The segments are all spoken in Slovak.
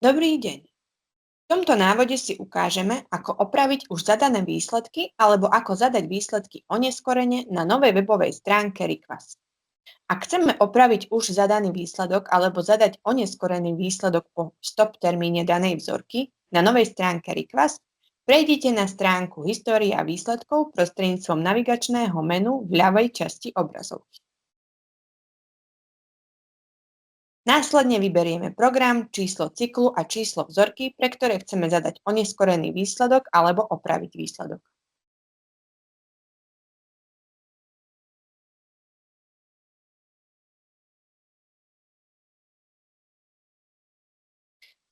Dobrý deň. V tomto návode si ukážeme, ako opraviť už zadané výsledky alebo ako zadať výsledky oneskorene na novej webovej stránke Rikvas. Ak chceme opraviť už zadaný výsledok alebo zadať oneskorený výsledok po stop termíne danej vzorky na novej stránke Rikvas, prejdite na stránku História výsledkov prostredníctvom navigačného menu v ľavej časti obrazovky. Následne vyberieme program, číslo cyklu a číslo vzorky, pre ktoré chceme zadať oneskorený výsledok alebo opraviť výsledok.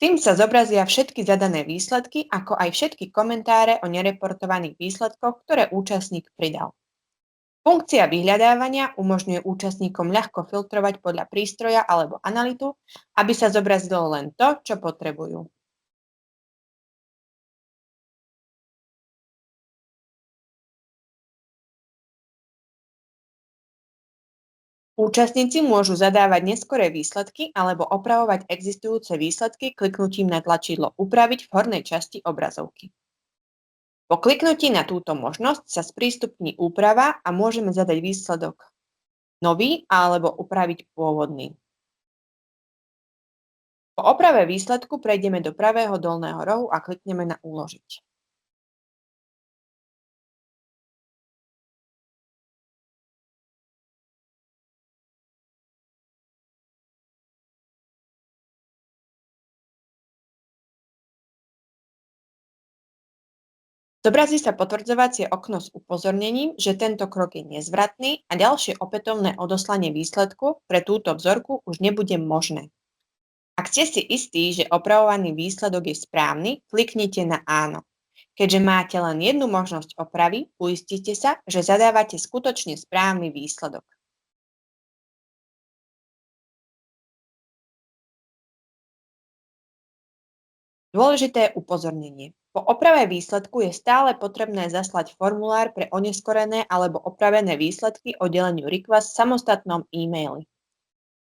Tým sa zobrazia všetky zadané výsledky, ako aj všetky komentáre o nereportovaných výsledkoch, ktoré účastník pridal. Funkcia vyhľadávania umožňuje účastníkom ľahko filtrovať podľa prístroja alebo analytu, aby sa zobrazilo len to, čo potrebujú. Účastníci môžu zadávať neskoré výsledky alebo opravovať existujúce výsledky kliknutím na tlačidlo Upraviť v hornej časti obrazovky. Po kliknutí na túto možnosť sa sprístupní úprava a môžeme zadať výsledok nový alebo upraviť pôvodný. Po oprave výsledku prejdeme do pravého dolného rohu a klikneme na Uložiť. Zobrazí sa potvrdzovacie okno s upozornením, že tento krok je nezvratný a ďalšie opätovné odoslanie výsledku pre túto vzorku už nebude možné. Ak ste si istí, že opravovaný výsledok je správny, kliknite na Áno. Keďže máte len jednu možnosť opravy, uistite sa, že zadávate skutočne správny výsledok. Dôležité upozornenie. Po oprave výsledku je stále potrebné zaslať formulár pre oneskorené alebo opravené výsledky oddeleniu Rikvas v samostatnom e-maili.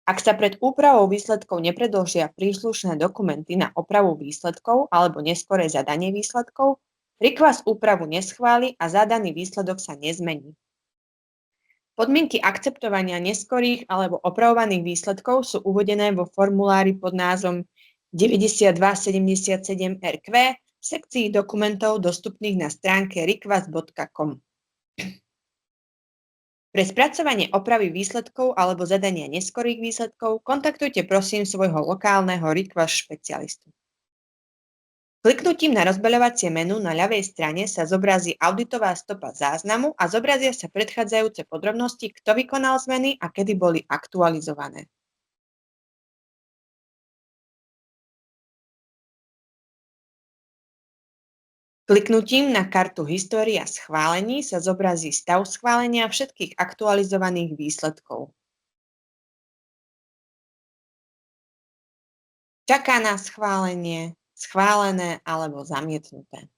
Ak sa pred úpravou výsledkov nepredložia príslušné dokumenty na opravu výsledkov alebo neskoré zadanie výsledkov, Rikvas úpravu neschváli a zadaný výsledok sa nezmení. Podmienky akceptovania neskorých alebo opravovaných výsledkov sú uvedené vo formulári pod názvom 9277 RQ v sekcii dokumentov dostupných na stránke rikvas.com. Pre spracovanie opravy výsledkov alebo zadania neskorých výsledkov kontaktujte prosím svojho lokálneho Rikvas špecialistu. Kliknutím na rozbaľovacie menu na ľavej strane sa zobrazí auditová stopa záznamu a zobrazia sa predchádzajúce podrobnosti, kto vykonal zmeny a kedy boli aktualizované. Kliknutím na kartu História schválení sa zobrazí stav schválenia všetkých aktualizovaných výsledkov. Čaká na schválenie, schválené alebo zamietnuté.